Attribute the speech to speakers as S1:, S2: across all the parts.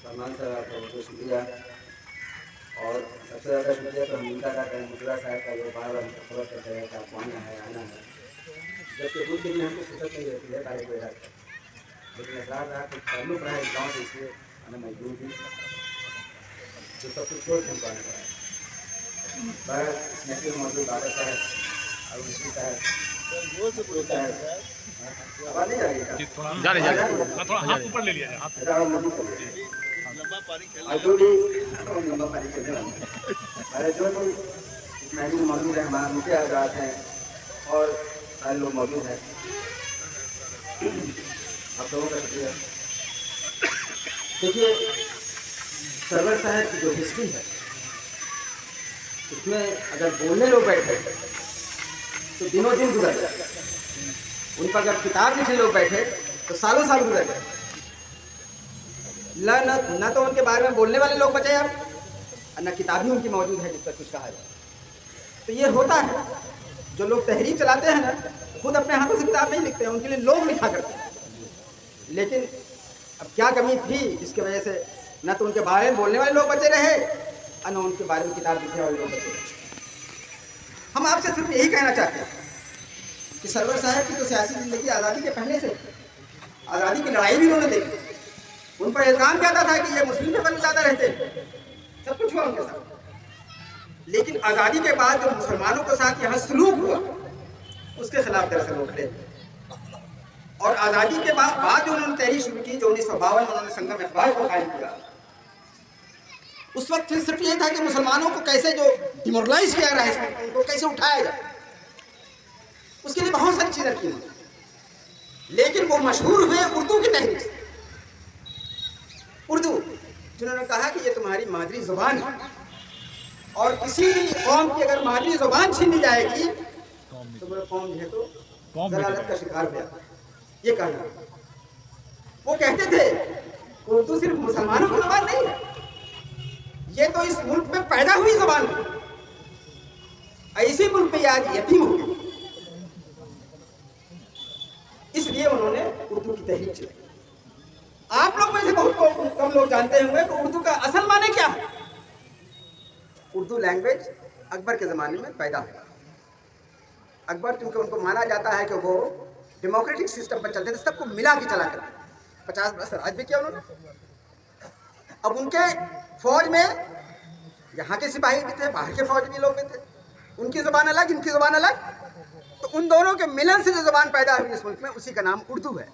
S1: Salman sir आपका बहुत बहुत शुक्रिया। और सबसे ज़्यादा शुक्रिया तो हम इनका करते हैं, मुखिया साहब का, जो बार बार हमको खबर करते हैं कि आपको आना है आना है, जबकि खुद के लिए हमको फुर्सत नहीं रहती है कार्य को इधर, लेकिन असरार रहा कुछ ताल्लुक रहा इस गाँव से, इसलिए आना मजबूर थी, जो सब कुछ छोड़ के हमको आना पड़ा। पर इसमें फिर मौजूद बाबा साहब और मुखी साहब आवाज़ नहीं जा रही है,
S2: थोड़ा हाथ ऊपर ले लिया है, हाथ
S1: जो भी लंबा पारी खेलने वाले अरे जो लोग इस मैच में मौजूद है, हमारा मुखिया आजाद हैं और सारे लोग मौजूद हैं, आप लोगों का शुक्रिया। देखिए सरवर साहब की जो हिस्ट्री है उसमें अगर बोलने लोग बैठे तो दिनों दिन गुजर जाए, उन पर अगर किताब लिखने लोग बैठे तो सालों साल गुजर जाए। न तो उनके बारे में बोलने वाले लोग बचे अब, और न किताब ही उनकी मौजूद है जिस पर कुछ कहा जाए। तो ये होता है, जो लोग तहरीक चलाते हैं ना, खुद अपने हाथों से किताब नहीं लिखते हैं, उनके लिए लोग लिखा करते हैं। लेकिन अब क्या कमी थी जिसकी वजह से न तो उनके बारे में बोलने वाले लोग बचे रहे और न उनके बारे में किताब लिखने वाले लोग बचे रहे। हम आपसे सिर्फ यही कहना चाहते हैं कि सरवर साहब की तो सियासी जिंदगी आज़ादी के पहले से, आज़ादी की लड़ाई भी उन्होंने देखी, उन पर इल्ज़ाम कहता था कि ये मुस्लिम पेपर में ज़्यादा रहते, सब कुछ हुआ उनके साथ। लेकिन आज़ादी के बाद जो मुसलमानों के साथ यहाँ सलूक हुआ उसके खिलाफ दरअसल वो खड़े। और आज़ादी के बाद जो उन्होंने तहरीक शुरू की, जो 1952 में उन्होंने संगम इक़बाल को कायम किया, उस वक्त सिर्फ ये था कि मुसलमानों को कैसे जो डिमोरलाइज किया रहा है, उनको कैसे उठाया जाए, उसके लिए बहुत सारी चीज़ें की। लेकिन वो मशहूर हुए उर्दू की तहरीक से। उर्दू जिन्होंने कहा कि ये तुम्हारी मादरी ज़ुबान है और किसी भी कौम की अगर मादरी ज़ुबान छीनी जाएगी तो वो कौम जो है तो ज़लालत का शिकार हो जाता है, ये कहना। वो कहते थे उर्दू सिर्फ मुसलमानों की ज़ुबान नहीं है, ये तो इस मुल्क में पैदा हुई ज़ुबान है, ऐसी मुल्क में आज यतीम हो गई। इसलिए उन्होंने उर्दू की तहरीक चलाई। आप लोग में से बहुत कम लोग जानते होंगे कि उर्दू का असल माने क्या है। उर्दू लैंग्वेज अकबर के ज़माने में पैदा हुआ। अकबर क्योंकि उनको माना जाता है कि वो डेमोक्रेटिक सिस्टम पर चलते थे, सबको मिला के चला करते, 50 वर्ष राज भी किया उन्होंने। अब उनके फौज में यहाँ के सिपाही भी थे, बाहर के फौज भी लोग भी थे, उनकी ज़ुबान अलग, इनकी ज़ुबान अलग। तो उन दोनों के मिलन से जो ज़ुबान पैदा हुई इस मुल्क में, उसी का नाम उर्दू है।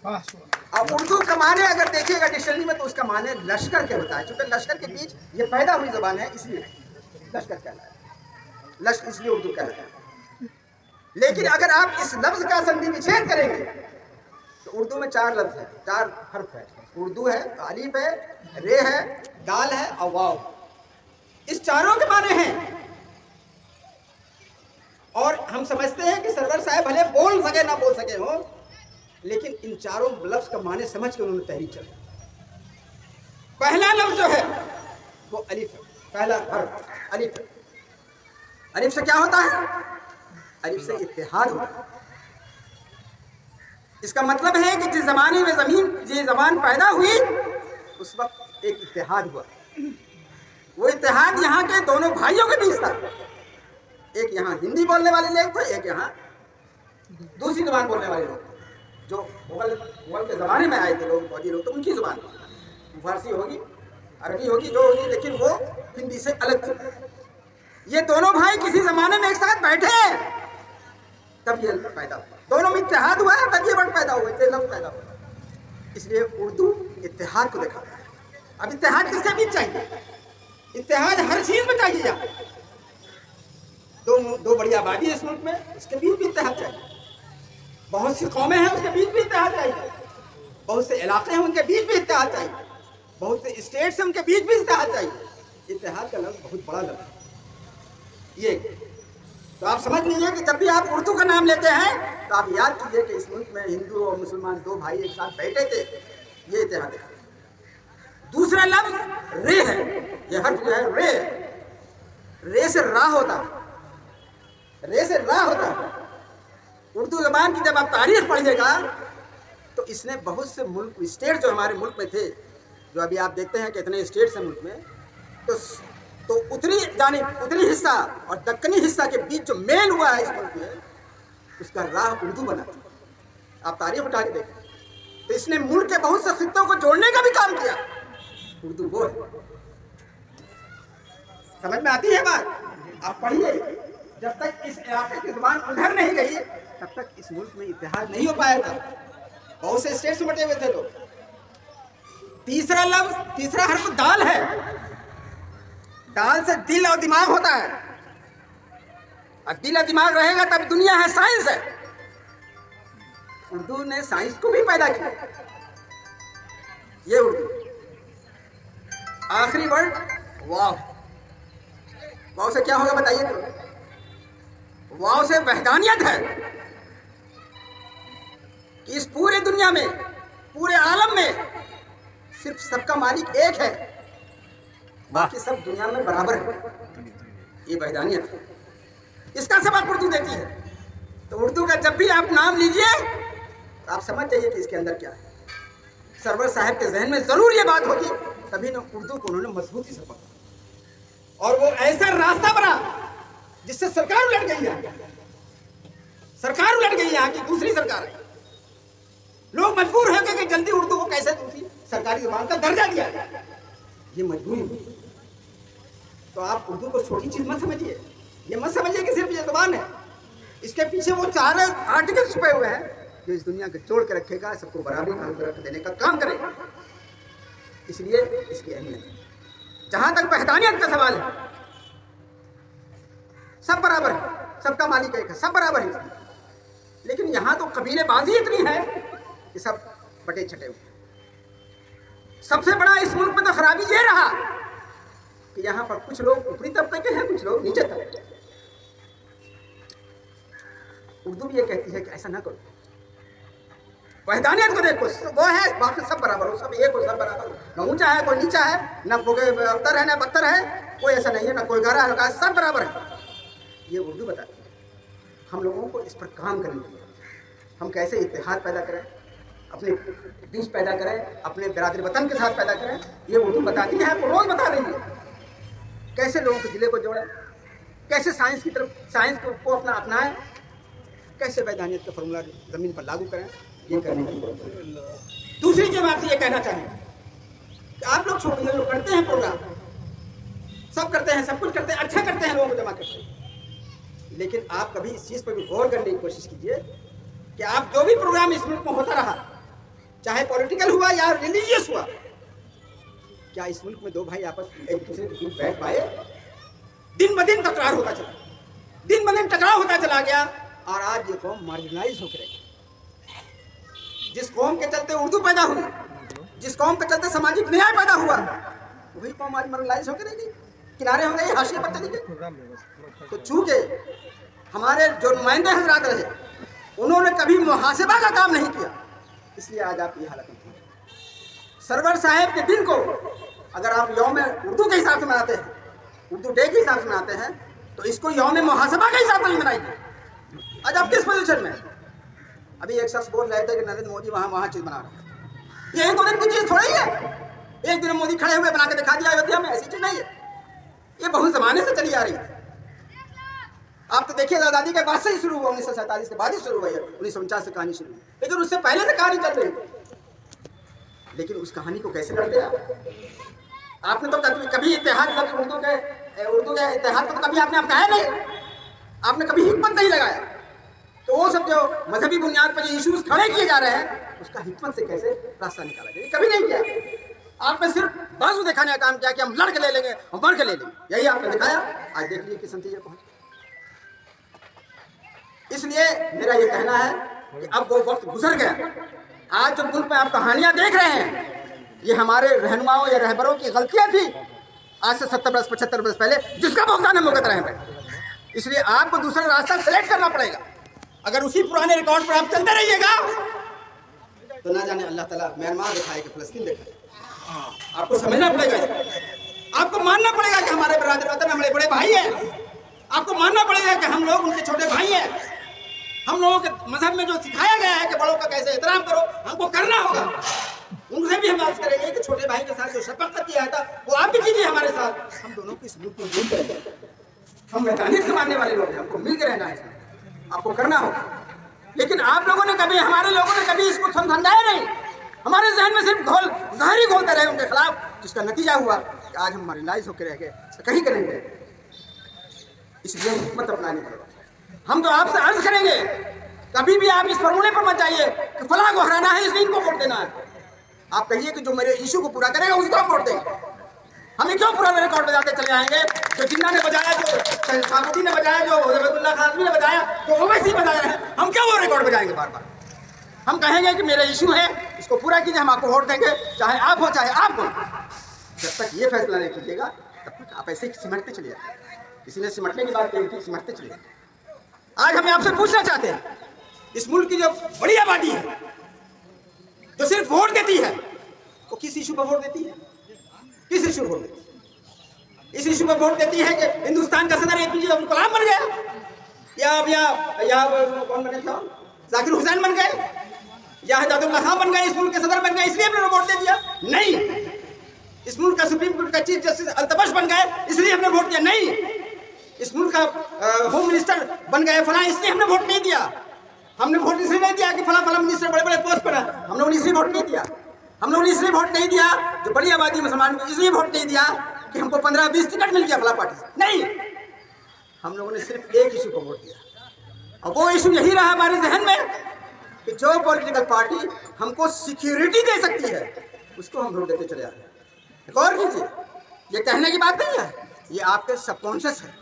S1: अब उर्दू का माने अगर देखिएगा डिक्शनरी में तो उसका माने लश्कर के होता है। चूंकि लश्कर के बीच ये पैदा हुई ज़ुबान है इसलिए लश्कर कहलाता है, लश्कर इसलिए उर्दू कहलाता है। लेकिन अगर आप इस लफ्ज़ का संधि विच्छेद करेंगे तो उर्दू में 4 लफ्ज़ हैं, 4 हर्फ है। उर्दू है, अलीफ है, रे है, दाल है और वाव। इस चारों के माने हैं। और हम समझते हैं कि सरवर साहब भले बोल सके ना बोल सके हो, लेकिन इन चारों लफ्ज़ का माने समझ के उन्होंने तहरीक चलाई। पहला लफ्ज़ जो है वो अलिफ है, पहला हर्फ अलिफ है। अलिफ से क्या होता है? अलिफ से इत्तेहाद होता है। इसका मतलब है कि जिस ज़माने में ये ज़बान पैदा हुई उस वक्त एक इत्तेहाद हुआ। वो इत्तेहाद यहाँ के दोनों भाइयों के बीच था। एक यहाँ हिंदी बोलने वाले लोग थे, एक यहाँ दूसरी ज़बान बोलने वाले लोग, जो मुगल के ज़माने में आए थे लोग, फौजी लोग, तो उनकी ज़बान फारसी होगी, अरबी होगी, जो होगी, लेकिन वो हिंदी से अलग थी। ये दोनों भाई किसी ज़माने में एक साथ बैठे तब ये पैदा हुआ, दोनों में इत्तेहाद हुआ है, तब ये वर्ड पैदा हुआ, ये लफ्ज़ पैदा हुआ। इसलिए उर्दू इत्तेहाद को दिखाता है। अब इत्तेहाद किसके बीच चाहिए? इत्तेहाद हर चीज़ में चाहिए। यहाँ दो बड़ी आबादी है इस मुल्क में, उसके बीच भी इत्तेहाद चाहिए। बहुत सी कौमें हैं, उसके बीच भी इत्तेहाद चाहिए। बहुत से इलाके हैं, उनके बीच भी इत्तेहाद चाहिए। बहुत से स्टेट्स हैं, उनके बीच भी इत्तेहाद चाहिए। इत्तेहाद का लफ्ज़ बहुत बड़ा लफ्ज़ है ये। तो आप समझ लीजिए कि जब भी आप उर्दू का नाम लेते हैं तो आप याद कीजिए कि इस मुल्क में हिंदू और मुसलमान 2 भाई एक साथ बैठे थे, ये इत्तेहाद है। दूसरा लफ्ज़ रे है, ये हर्फ जो है रे, रे से रा होता है, रे से रा होता है। उर्दू ज़बान की जब आप तारीख पढ़िएगा तो इसने बहुत से मुल्क स्टेट जो हमारे मुल्क में थे, जो अभी आप देखते हैं कि इतने स्टेट्स हैं मुल्क में, तो उत्तरी जानिब उत्तरी हिस्सा और दक्कनी हिस्सा के बीच जो मेल हुआ है इस मुल्क में, उसका राह उर्दू बना। आप तारीख उठा के देखें तो इसने मुल्क के बहुत से खित्तों को जोड़ने का भी काम किया। उर्दू वो है। समझ में आती है बात? आप पढ़िए, जब तक इस इलाके की जुबान उधर नहीं गई तब तक इस मुल्क में इत्तेहाद नहीं हो पाया था। बहुत से स्टेट्स बटे हुए थे लोग। तीसरा लफ्ज, तीसरा हर्फ दाल है। दाल से दिल और दिमाग होता है, और दिल और दिमाग रहेगा तब दुनिया है, साइंस है। उर्दू ने साइंस को भी पैदा किया, ये उर्दू। आखिरी वर्ड वाव। वाव से क्या होगा बताइए तो? वाव से वहदानियत है कि इस पूरे दुनिया में, पूरे आलम में सिर्फ सबका मालिक एक है, बाकी सब दुनिया में बराबर है। ये वहदानियत है। इसका सबक उर्दू देती है। तो उर्दू का जब भी आप नाम लीजिए तो आप समझ जाइए कि इसके अंदर क्या है। सरवर साहब के जहन में जरूर ये बात होगी, तभी ना उर्दू को उन्होंने मजबूती से पकड़ा और वो ऐसा रास्ता बना जिससे सरकार उलट गई है। सरकार उलट गई यहाँ की, दूसरी सरकार है। लोग मजबूर हो गए कि जल्दी उर्दू को कैसे दूसरी सरकारी जुबान का दर्जा दिया जाए। ये मजबूरी हुई। तो आप उर्दू को छोटी चीज मत समझिए। ये मत समझिए कि सिर्फ ये जुबान है। इसके पीछे वो 4 आर्टिकल छुपे हुए हैं जो इस दुनिया को जोड़ के रखेगा, सबको बराबरी देने का काम करेगा। इसलिए इसकी अहमियत है। जहां तक वहदानियत का सवाल है, सब बराबर है, सबका मालिक एक है, सब बराबर है। लेकिन यहां तो कबीलेबाजी इतनी है कि सब बटे छटे हुए। सबसे बड़ा इस मुल्क में तो खराबी ये रहा कि यहाँ पर कुछ लोग ऊपरी तबके के हैं, कुछ लोग नीचे तबके के। उर्दू भी ये कहती है कि ऐसा ना करो। वहदानियत को देखो, वो है, बाकी सब बराबर हो, सब एक हो, सब बराबर हो। न ऊंचा है, कोई नीचा है, न कोई अवतर है, न बदतर है, कोई ऐसा नहीं है, न कोई गारा है, सब बराबर है। ये उर्दू बताती है। हम लोगों को इस पर काम करने की, हम कैसे इत्तेहाद पैदा करें, अपने बीच पैदा करें, अपने बिरादरी वतन के साथ पैदा करें। ये उर्दू बताती है, आपको रोज बता रही है। कैसे लोगों के जिले को जोड़ें, कैसे साइंस की तरफ, साइंस को अपना अपनाएं, कैसे वैधानियत का फॉर्मूला जमीन पर लागू करें। ये करने की दूसरी जो बात ये कहना चाहेंगे कि आप लोग छोड़िए, लोग करते हैं प्रोग्राम, सब करते हैं, सब कुछ करते हैं, अच्छा करते हैं, लोगों को जमा करते हैं। लेकिन आप कभी इस चीज़ पर भी गौर करने की कोशिश कीजिए कि आप जो भी प्रोग्राम इस मुल्क में होता रहा, चाहे पॉलिटिकल हुआ या रिलीजियस हुआ, क्या इस मुल्क में दो भाई आपस में एक दूसरे के बीच बैठ पाए? दिन ब दिन तकरार होता चला, दिन ब दिन टकराव होता चला गया, और आज ये कौम मार्जिनलाइज होकर रही। जिस कौम के चलते उर्दू पैदा हुई, जिस कौम के चलते सामाजिक न्याय पैदा हुआ, वही कौम आज मार्जिनलाइज होकर रही, किनारे हो गई, हाशिए पर चली गई। तो चूंकि हमारे जो नुमाइंदे हजरात रहे, उन्होंने कभी मुहासिबा का काम नहीं किया, इसलिए आज आप ये हालत में। सरवर साहब के दिन को अगर आप यौम उर्दू के हिसाब से मनाते हैं, उर्दू डे के हिसाब से मनाते हैं, तो इसको यौम मुहासिबा के हिसाब से नहीं मनाइए। आज आप किस पोजीशन में? अभी एक शख्स बोल रहे थे कि नरेंद्र मोदी वहाँ चीज़ बना रहे हैं। ये एक दो दिन की चीज़ थोड़ी है। एक दिन मोदी खड़े हुए बना के दिखा दिया अयोध्या में, ऐसी चीज़ नहीं है। ये बहुत ज़माने से चली आ रही है। आप तो देखिए आज़ादी के बाद से ही शुरू हुआ, 1947 के बाद ही शुरू हुई है, 1949 से कहानी शुरू हुई, लेकिन उससे पहले से कहानी चल रही है। लेकिन उस कहानी को कैसे करते हैं? आपने तो कभी इतिहाद उर्दू के इतिहाद को कभी आपने अपनाया नहीं, आपने कभी हिकमत नहीं लगाया। तो वो सब जो मजहबी बुनियाद पर जो इश्यूज खड़े किए जा रहे हैं, उसका हिकमत से कैसे रास्ता निकाला जाए, कभी नहीं किया। आपने सिर्फ बाजू दिखाने का काम किया कि हम लड़ के ले लेंगे और बढ़ के ले लेंगे, यही आपने दिखाया। आज देख लीजिए किस नतीजे पहुंचे। इसलिए मेरा ये कहना है कि अब वो वक्त गुजर गया। आज जो मुल्क में आप कहानियां देख रहे हैं, ये हमारे रहनुमाओं या रहबरों की गलतियां थी आज से 70 वर्ष 75 वर्ष पहले, जिसका भुगतान हम भुगत रहे हैं। इसलिए आपको दूसरा रास्ता सेलेक्ट करना पड़ेगा। अगर उसी पुराने रिकॉर्ड पर आप चलते रहिएगा तो ना जाने अल्लाह ताला म्यांमार दिखाए कि फिलिस्तीन दिखाए। आपको समझना पड़ेगा, आपको मानना पड़ेगा कि हमारे बिरादर वतन हमारे बड़े भाई हैं। आपको मानना पड़ेगा कि हम लोग उनके छोटे भाई हैं। हम लोगों के मजहब में जो सिखाया गया है कि कैसे, बड़ों का कैसे एहतराम करो, हमको करना होगा। उनसे भी हम बात करेंगे कि छोटे भाई के साथ जो शपथ किया था वो आप भी कीजिए हमारे साथ। हम दोनों की सलूक को दूर करेंगे। हम मैदानियत मानने वाले लोग हैं, हमको मिल के रहना है, आपको करना होगा। लेकिन आप लोगों ने कभी, हमारे लोगों ने कभी इसको समझाया नहीं। हमारे जहन में सिर्फ ज़हर ही घोलते रहे उनके खिलाफ, जिसका नतीजा हुआ कि आज हम मार्जिनाइज होकर रह गए, कहीं करेंगे। इसलिए हिकमत अपनानी पड़ेगी। हम तो आपसे अर्ज करेंगे, कभी भी आप इस फॉर्मूले पर मत जाइए कि फलां को हराना है इसलिए इनको वोट देना है। आप कहिए कि जो मेरे इशू को पूरा करेगा उसको वोट देंगे। हमें क्यों पुराने रिकॉर्ड बजाते चले आएंगे? जो जिन्ना ने बजाया, जो सामुद्दीन ने बजाया, जो जबेदुल्ला खाजमी ने बजाया, जो ओवैसी बजाया है, हम क्यों वो रिकॉर्ड बजाएंगे बार बार? हम कहेंगे कि मेरे इशू है, इसको पूरा कीजिए, हम आपको वोट देंगे, चाहे आप हो चाहे आप हो। जब तक ये फैसला नहीं कीजिएगा तब तक आप ऐसे सिमटते चलिए। किसी ने सिमटने की बात कही थी, सिमटते चलिए। आज हमें आपसे पूछना चाहते हैं, इस मुल्क की जो बड़ी आबादी है जो सिर्फ वोट देती है, वो किस इशू पर वोट देती है? किस इशू पर वोट देती है? इस इशू पर वोट देती है कि हिंदुस्तान का सदर APJ अब्दुल कलाम बन गया, या कौन बने थे, जाकिर हुसैन बन गए, या हिदायतुल्लाह खान बन गए, इस मुल्क के सदर बन गए, इसलिए हमने वोट दे दिया? नहीं। इस मुल्क का सुप्रीम कोर्ट का चीफ जस्टिस अल्तमश बन गए, इसलिए हमने वोट दिया? नहीं। इस मुल्क का होम मिनिस्टर बन गए फला, इसलिए हमने वोट नहीं दिया। हमने वोट इसलिए नहीं दिया कि फला मिनिस्टर बड़े बड़े पोस्ट पर है, हम लोगों ने इसलिए वोट नहीं दिया। हम लोगों ने इसलिए वोट नहीं दिया जो बड़ी आबादी मुसलमान को, इसलिए वोट नहीं दिया कि हमको 15-20 टिकट मिल गया फला पार्टी से। नहीं, हम लोगों ने सिर्फ एक इशू को वोट दिया, और वो इशू यही रहा हमारे जहन में कि जो पॉलिटिकल पार्टी हमको सिक्योरिटी दे सकती है उसको हम वोट देते चले आ रहे हैं। गौर कीजिए, ये कहने की बात नहीं है, ये आपके सबकॉन्शियस है।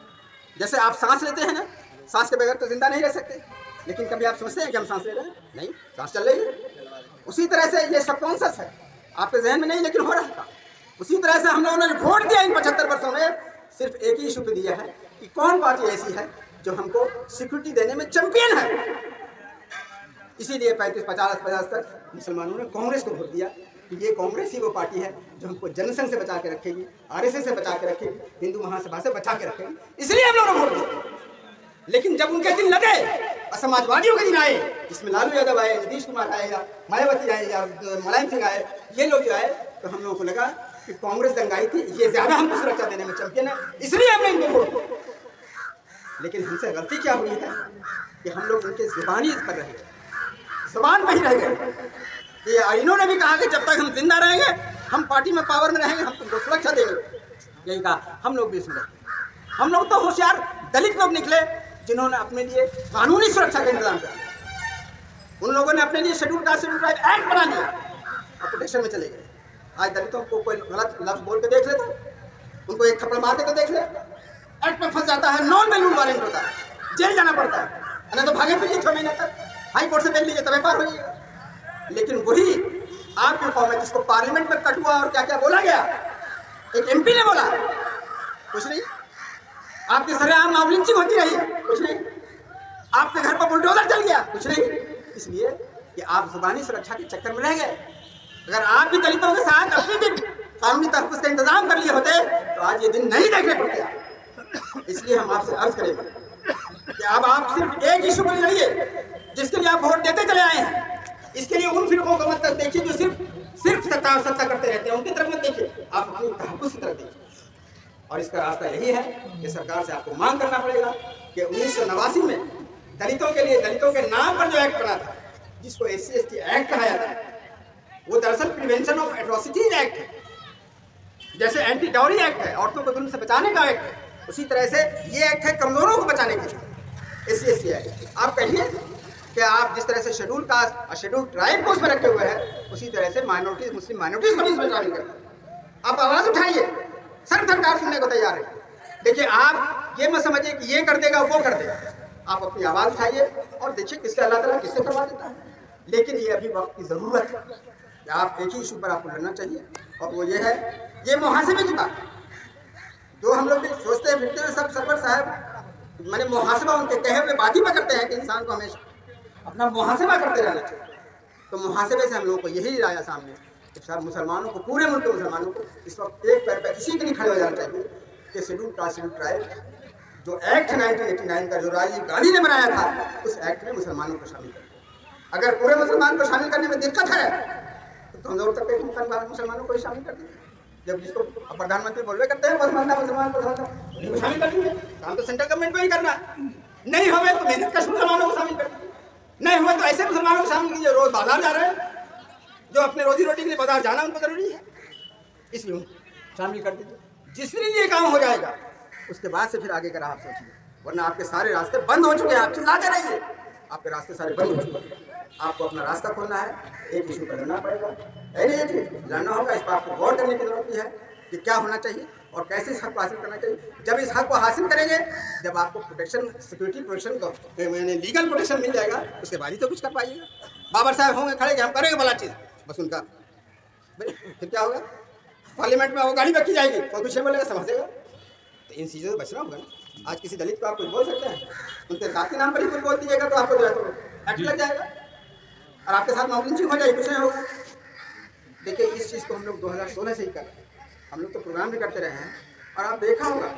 S1: जैसे आप सांस लेते हैं ना, सांस के बगैर तो जिंदा नहीं रह सकते, लेकिन कभी आप सोचते हैं कि हम सांस ले रहे हैं? नहीं, सांस चल रही है। उसी तरह से ये सबकॉन्शियस है, आपके जहन में नहीं लेकिन हो रहा था। उसी तरह से हम लोगों ने वोट दिया इन 75 वर्षों में, सिर्फ एक ही इशू पे दिया है कि कौन पार्टी ऐसी है जो हमको सिक्योरिटी देने में चैंपियन है। इसीलिए 35-50 तक मुसलमानों ने कांग्रेस को वोट दिया कि ये कांग्रेस ही वो पार्टी है जो हमको जनसंघ से बचा के रखेगी, RSS से बचा के रखेगी, हिंदू महासभा से बचा के रखेगी, इसलिए हम लोगों ने वोट दिया। लेकिन जब उनके दिन लगे और समाजवादियों के दिन आए, जिसमें लालू यादव आए, नीतीश कुमार आए, या मायावती आए, या मुलायम सिंह आए, ये लोग जो आए, तो हम लोगों को लगा कि कांग्रेस दंगाई थी, ये ज्यादा हमको सुरक्षा देने में चैंपियन है, इसलिए हमने इनको वोट दिया। लेकिन हमसे गलती क्या हुई है कि हम लोग उनके जुबानी पर रह गए, जुबान पर ही रह गए। इन्होंने भी कहा कि जब तक हम जिंदा रहेंगे, हम पार्टी में पावर में रहेंगे, हम तुमको सुरक्षा देंगे। यही कहा, हम लोग भी इसमें। हम लोग तो होशियार दलित लोग निकले जिन्होंने अपने लिए कानूनी सुरक्षा का इंतजाम किया। उन लोगों ने अपने लिए schedule caste schedule tribe act बना लिया और प्रोटेक्शन में चले गए। आज दलितों को कोई गलत लफ्ज बोल के देख ले तो उनको एक थप्पड़ मार के तो देख ले, एक्ट में फंस जाता है, नॉन बेल वारंट होता है, जेल जाना पड़ता है, नहीं तो भागे फिर 6 महीने तक हाई कोर्ट से बेल लीजिए तब पार होइएगा। लेकिन वही आपके कौम है जिसको पार्लियामेंट में कट हुआ और क्या क्या बोला गया, एक MP ने बोला कुछ नहीं, आपके सरेआम मामलिंचिंग होती रही कुछ नहीं, आपके घर पर बुलडोजर चल गया कुछ नहीं, इसलिए कि आप जुबानी सुरक्षा के चक्कर में रह गए। अगर आप भी दलितों के साथ अपने भी कानूनी तहफ़्फ़ुज़ का इंतजाम कर लिए होते तो आज ये दिन नहीं देखने पड़ते। इसलिए हम आपसे अर्ज करेंगे कि अब आप सिर्फ एक इशू पर लड़िए जिसके लिए आप वोट देते चले आए हैं। इसके लिए उन फिरकों को मत देखिए जो सिर्फ सत्ता करते रहते हैं, उनकी तरफ मत देखिए, आप अपनी तहफ़्फ़ुज़ की तरफ देखिए। और इसका रास्ता यही है कि सरकार से आपको मांग करना पड़ेगा कि 1989 में दलितों के लिए, दलितों के नाम पर जो एक्ट बना था, जिसको SC/ST एक्ट कहा जाता है, वो दरअसल प्रिवेंशन ऑफ एट्रोसिटीज एक्ट है। जैसे एंटी डाउरी एक्ट है, औरतों को जुल्म से बचाने का एक्ट है, उसी तरह से ये एक्ट है कमजोरों को बचाने के लिए, SC/ST एक्ट। आप कहिए कि आप जिस तरह से शेड्यूल कास्ट और शेड्यूल ट्राइब को उसमें रखे हुए हैं, उसी तरह से माइनॉरिटीज, मुस्लिम माइनॉरिटीज को भी इसमें शामिल करते। आप आवाज़ उठाइए, सब सरकार सुनने को तैयार है। देखिए, आप ये मत समझिए कि ये कर देगा वो कर देगा, आप अपनी आवाज़ उठाइए और देखिए किससे अल्लाह ताला किससे करवा देता है। लेकिन ये अभी वक्त की ज़रूरत है कि आप एक ही इशू पर आपको लड़ना चाहिए, और वो ये है, ये मुहासिबे की बात। जो हम लोग भी सोचते फिरते हैं सब सरवर साहब मैंने मुहासिबा उनके कहे हुए बात ही पर करते हैं कि इंसान को हमेशा अपना मुहासिबा करते रहना चाहिए। तो मुहासिबे से हम लोगों को यही आया सामने, सब मुसलमानों को, पूरे मुल्क के मुसलमानों को इस वक्त एक पैर पर इसी के लिए खड़े हो जाना चाहिए कि शेड्यूल कास्ट शेड्यूल ट्राइब जो एक्ट 1989 का जो राजीव गांधी ने बनाया था, उस एक्ट में मुसलमानों को शामिल कर। अगर पूरे मुसलमान को शामिल करने में दिक्कत है तो हम जरूर तक मुसलमानों को ही शामिल कर देंगे। जब जिसको प्रधानमंत्री बोलवे करते हैं मुसलमान को शामिल कर देंगे। काम तो सेंट्रल गवर्नमेंट को ही करना, नहीं हुए तो मेहनत कश मुसलमानों को शामिल कर दीजिए, नहीं हुए तो ऐसे मुसलमानों को शामिल कीजिए रोज बाजार जा रहे हैं, जो अपने रोजी रोटी के लिए बाजार जाना उनको जरूरी है, इसलिए शामिल कर दीजिए। जिस दिन ये काम हो जाएगा उसके बाद से फिर आगे का राह सोचिए, वरना आपके सारे रास्ते बंद हो चुके हैं। आप चिल्लाते रहिए, आपके रास्ते सारे बंद हो चुके हैं। आपको अपना रास्ता खोलना है, एक इशू पर लड़ना पड़ेगा, है नहीं? ये चीज़ जानना होगा, इस पर आपको गौर करने की जरूरत भी है कि क्या होना चाहिए और कैसे इस हक को हासिल करना चाहिए। जब इस हक को हासिल करेंगे, जब आपको प्रोटेक्शन, सिक्योरिटी प्रोटेक्शन को मैंने लीगल प्रोटेक्शन मिल जाएगा, उसके बाद ही तो कुछ कर पाइएगा। बाबर साहब होंगे खड़े कि हम करेंगे भला चीज़, बस उनका फिर क्या होगा? पार्लियामेंट में वो गाड़ी रखी जाएगी, कोई कुछ नहीं बोलेगा, समझेगा। तो इन चीज़ों से बचना होगा ना। आज किसी दलित को आप कुछ बोल सकते हैं, उनके साथ के नाम पर ही कुछ बोल दीजिएगा तो आपको जो है तो एक्ट लग जाएगा और आपके साथ मॉब लिंचिंग हो जाएगी, कुछ नहीं होगा। देखिए इस चीज़ को हम लोग 2016 से ही कर रहे हैं, हम लोग तो प्रोग्राम भी करते रहे हैं। और आप देखा होगा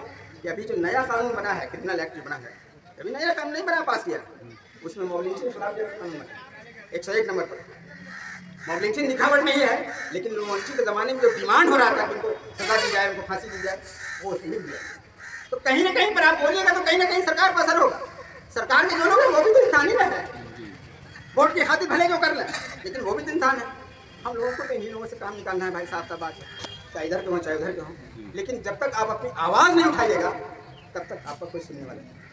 S1: कि अभी जो नया कानून बना है, क्रिमिनल एक्ट बना है, अभी नया कानून नहीं बना, पास किया, उसमें मॉब लिंचिंग के खिलाफ कानून बना 101 नंबर पर। मॉब लिंचिंग लिखावट नहीं है, लेकिन लोमोंची के ज़माने में जो डिमांड हो रहा था कि उनको सजा दी जाए, उनको फांसी दी जाए, वो उसमें मिल गया। तो कहीं ना कहीं पर आप बोलिएगा तो कहीं ना कहीं सरकार पर असर होगा। सरकार के जो लोग हैं वो भी तो इंसान ही है, वोट की खातिर भले जो कर लें, लेकिन वो भी तो इंसान है। हम लोगों को तो इन्हीं लोगों से काम निकालना है भाई, साफ साफ बात है, चाहे इधर के हों चाहे उधर के हों। लेकिन जब तक आप अपनी आवाज़ नहीं उठाइएगा तब तक आपका कोई सुनने वाला नहीं।